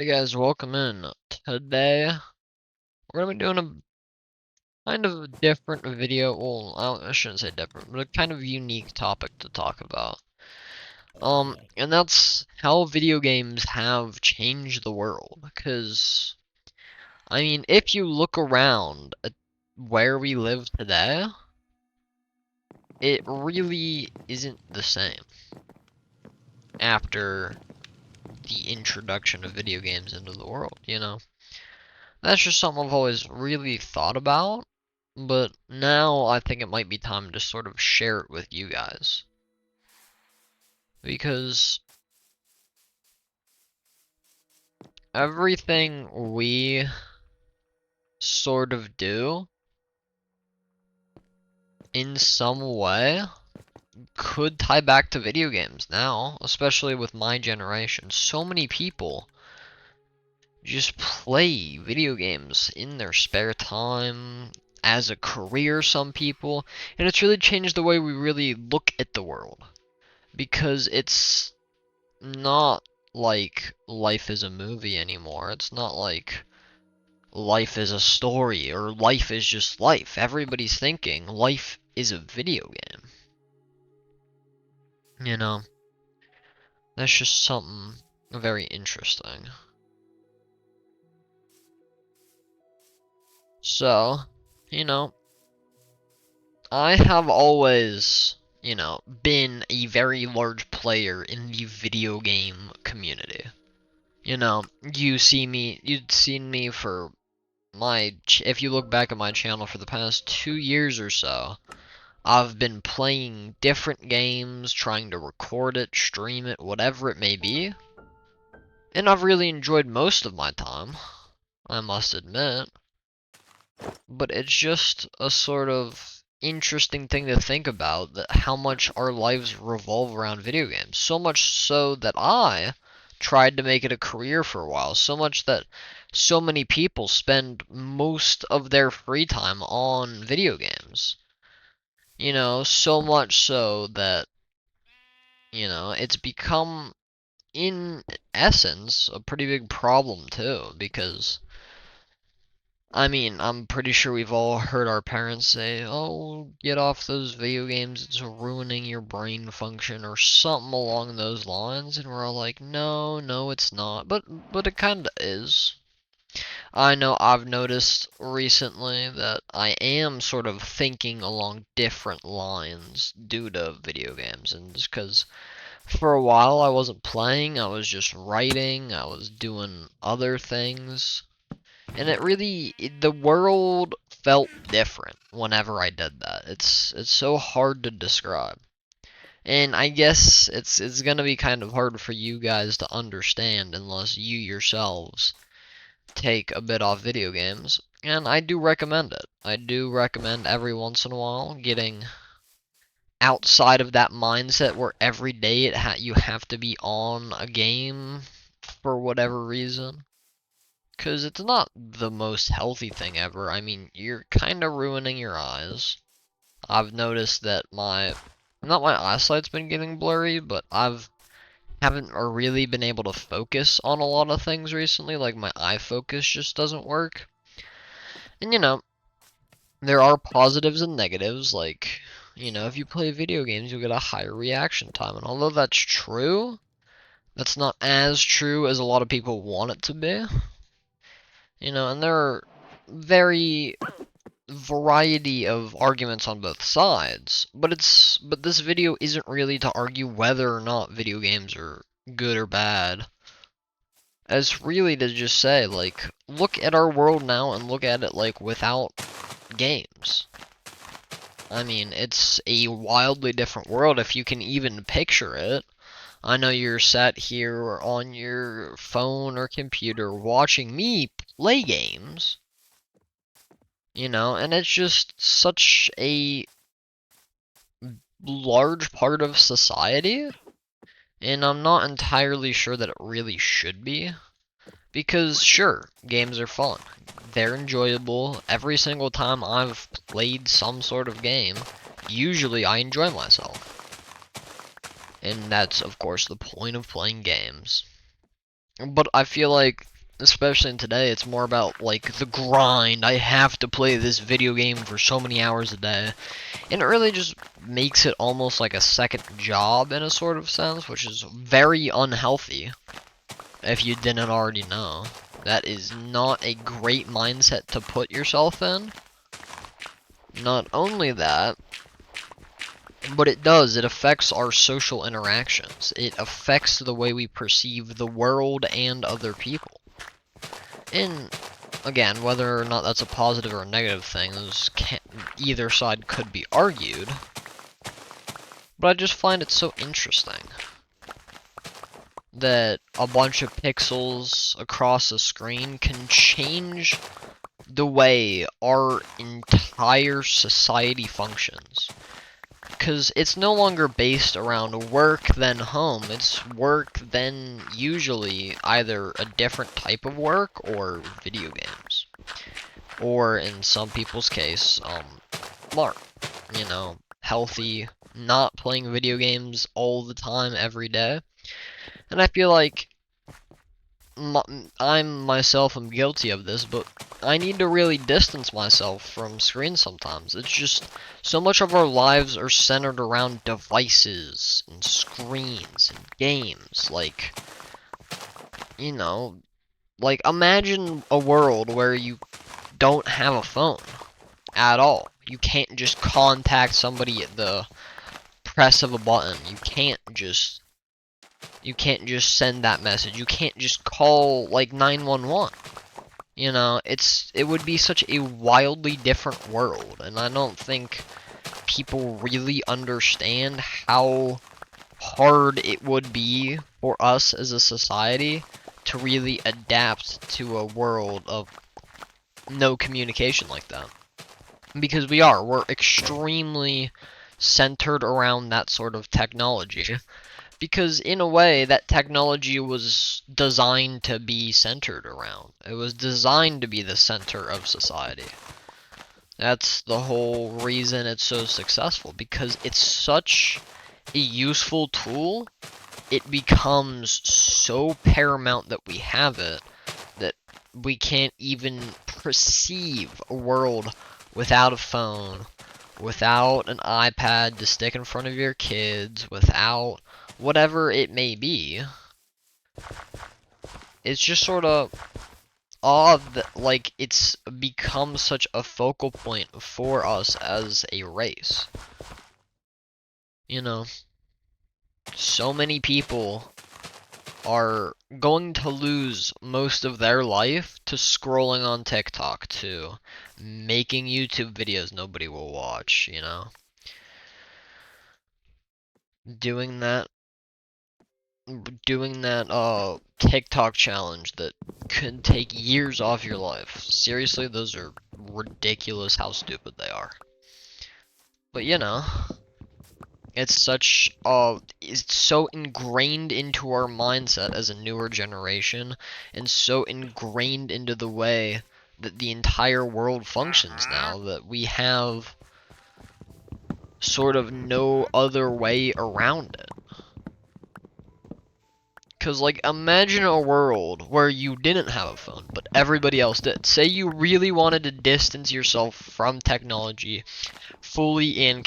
Hey guys, welcome in. Today, we're gonna be doing a kind of different video. Well, I shouldn't say different, but a kind of unique topic to talk about. And that's how video games have changed the world. Because, I mean, if you look around at where we live today, it really isn't the same after the introduction of video games into the world. That's just something I've always really thought about, but now I think it might be time to sort of share it with you guys. Because everything we sort of do in some way could tie back to video games now, especially with my generation. So many people just play video games in their spare time, as a career, some people, and it's really changed the way we really look at the world. Because it's not like life is a movie anymore. It's not like life is a story or life is just life. Everybody's thinking life is a video game. You know, that's just something very interesting. So, you know, I have always, been a very large player in the video game community. You'd seen me for if you look back at my channel for the past 2 years or so, I've been playing different games, trying to record it, stream it, whatever it may be, and I've really enjoyed most of my time, I must admit. But it's just a sort of interesting thing to think about, that how much our lives revolve around video games. So much so that I tried to make it a career for a while. So much that so many people spend most of their free time on video games. So much so that, it's become, in essence, a pretty big problem too, because I mean, I'm pretty sure we've all heard our parents say, "Oh, get off those video games, it's ruining your brain function," or something along those lines, and we're all like, "No, no, it's not." But it kinda is. I know I've noticed recently that I am sort of thinking along different lines due to video games, and just 'cause for a while I wasn't playing, I was just writing, I was doing other things. And the world felt different whenever I did that. It's so hard to describe. And I guess it's gonna be kind of hard for you guys to understand unless you yourselves take a bit off video games. And I do recommend it. I do recommend every once in a while getting outside of that mindset where every day you have to be on a game for whatever reason. Because it's not the most healthy thing ever. I mean, you're kind of ruining your eyes. I've noticed that not my eyesight's been getting blurry, but haven't really been able to focus on a lot of things recently. Like, my eye focus just doesn't work. And, there are positives and negatives. Like, if you play video games, you'll get a higher reaction time. And although that's true, that's not as true as a lot of people want it to be. And there are very variety of arguments on both sides, but this video isn't really to argue whether or not video games are good or bad. It's really to just say, like, look at our world now and look at it like without games. I mean, it's a wildly different world if you can even picture it. I know you're sat here on your phone or computer watching me play games, and it's just such a large part of society, and I'm not entirely sure that it really should be. Because, sure, games are fun. They're enjoyable. Every single time I've played some sort of game, usually I enjoy myself. And that's, of course, the point of playing games. But I feel like especially in today, it's more about like the grind. I have to play this video game for so many hours a day. And it really just makes it almost like a second job in a sort of sense, which is very unhealthy if you didn't already know. That is not a great mindset to put yourself in. Not only that, but it affects our social interactions. It affects the way we perceive the world and other people. And again, whether or not that's a positive or a negative thing, either side could be argued. But I just find it so interesting that a bunch of pixels across a screen can change the way our entire society functions. Because it's no longer based around work then home. It's work then usually either a different type of work or video games. Or in some people's case, smart. You know, healthy, not playing video games all the time every day. And I feel like I'm myself am guilty of this, but I need to really distance myself from screens sometimes. It's just so much of our lives are centered around devices and screens and games. Like, you know, like imagine a world where you don't have a phone at all. You can't just contact somebody at the press of a button. You can't just send that message. You can't just call like 911. You know, it would be such a wildly different world, and I don't think people really understand how hard it would be for us as a society to really adapt to a world of no communication like that. Because we're extremely centered around that sort of technology. Because in a way, that technology was designed to be centered around. It was designed to be the center of society. That's the whole reason it's so successful, because it's such a useful tool. It becomes so paramount that we have it that we can't even perceive a world without a phone, without an iPad to stick in front of your kids, without whatever it may be. It's just sort of odd that, like, it's become such a focal point for us as a race. You know, so many people are going to lose most of their life to scrolling on TikTok, to making YouTube videos nobody will watch, you know? Doing that TikTok challenge that could take years off your life. Seriously, those are ridiculous how stupid they are. But you know, it's so ingrained into our mindset as a newer generation, and so ingrained into the way that the entire world functions now, that we have sort of no other way around it. Because, like, imagine a world where you didn't have a phone, but everybody else did. Say you really wanted to distance yourself from technology fully and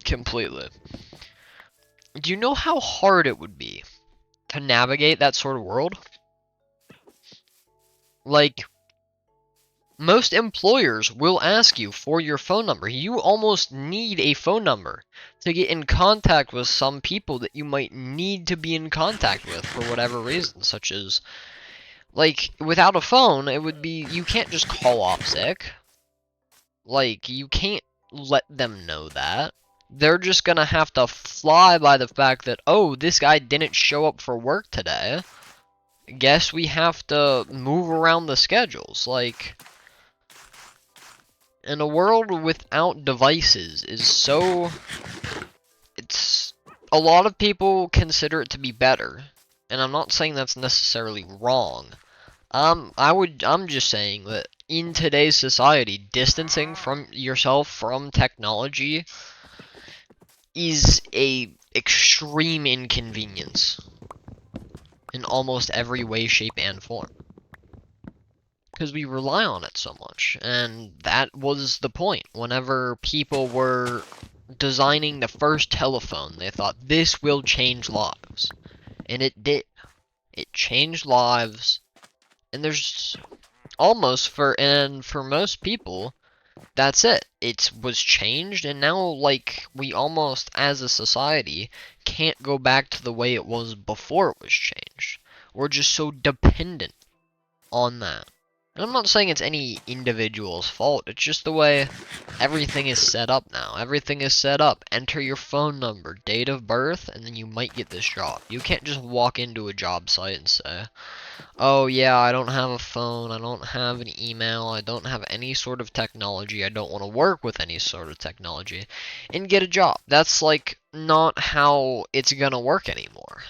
completely. Do you know how hard it would be to navigate that sort of world? Like, most employers will ask you for your phone number. You almost need a phone number to get in contact with some people that you might need to be in contact with for whatever reason, such as, like, without a phone, it would be, you can't just call off sick. Like, you can't let them know that. They're just gonna have to fly by the fact that, oh, this guy didn't show up for work today. Guess we have to move around the schedules. Like, in a world without devices is so... It's... A lot of people consider it to be better. And I'm not saying that's necessarily wrong. I'm just saying that in today's society, distancing from yourself from technology is a extreme inconvenience in almost every way, shape, and form. because we rely on it so much. And that was the point. Whenever people were designing the first telephone, they thought this will change lives. And it did. It changed lives. And there's almost for most people, that's it. It was changed, and now, like, we almost, as a society, can't go back to the way it was before it was changed. We're just so dependent on that. And I'm not saying it's any individual's fault, it's just the way everything is set up now. Everything is set up. Enter your phone number, date of birth, and then you might get this job. You can't just walk into a job site and say, oh yeah, I don't have a phone, I don't have an email, I don't have any sort of technology, I don't want to work with any sort of technology, and get a job. That's like not how it's gonna work anymore.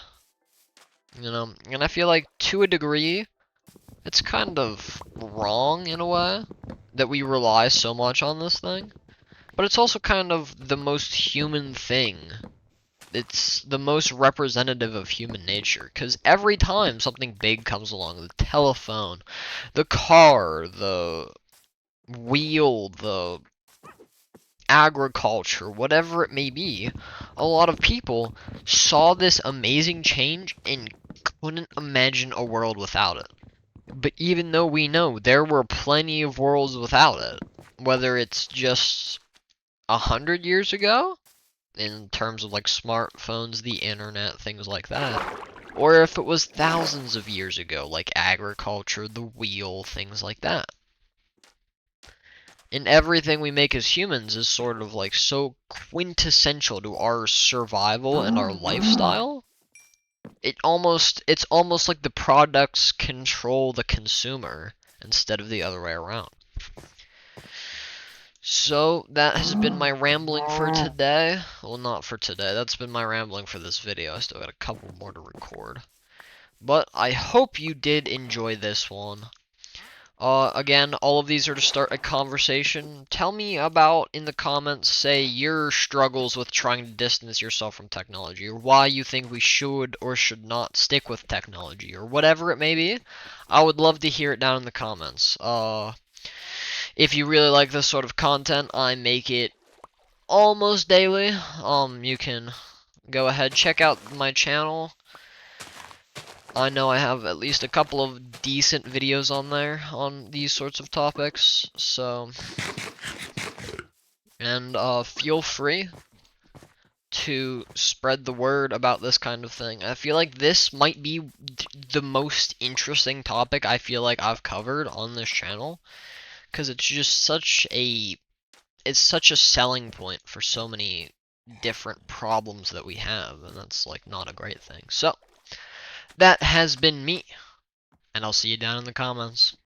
You know, and I feel like to a degree, it's kind of wrong in a way that we rely so much on this thing. But it's also kind of the most human thing. It's the most representative of human nature, because every time something big comes along, the telephone, the car, the wheel, the agriculture, whatever it may be, a lot of people saw this amazing change and couldn't imagine a world without it. But even though we know there were plenty of worlds without it, whether it's just 100 years ago, in terms of like smartphones, the internet, things like that, or if it was thousands of years ago, like agriculture, the wheel, things like that. And everything we make as humans is sort of like so quintessential to our survival and our lifestyle. It's almost like the products control the consumer instead of the other way around. So, that has been my rambling for today. Well, not for today. That's been my rambling for this video. I still got a couple more to record. But I hope you did enjoy this one. Again, all of these are to start a conversation. Tell me about, in the comments, say, your struggles with trying to distance yourself from technology, or why you think we should or should not stick with technology, or whatever it may be. I would love to hear it down in the comments. If you really like this sort of content, I make it almost daily. You can go ahead, check out my channel. I know I have at least a couple of decent videos on there on these sorts of topics, so, and feel free to spread the word about this kind of thing. I feel like this might be the most interesting topic I feel like I've covered on this channel, because it's just such a selling point for so many different problems that we have, and that's like not a great thing. So that has been me, and I'll see you down in the comments.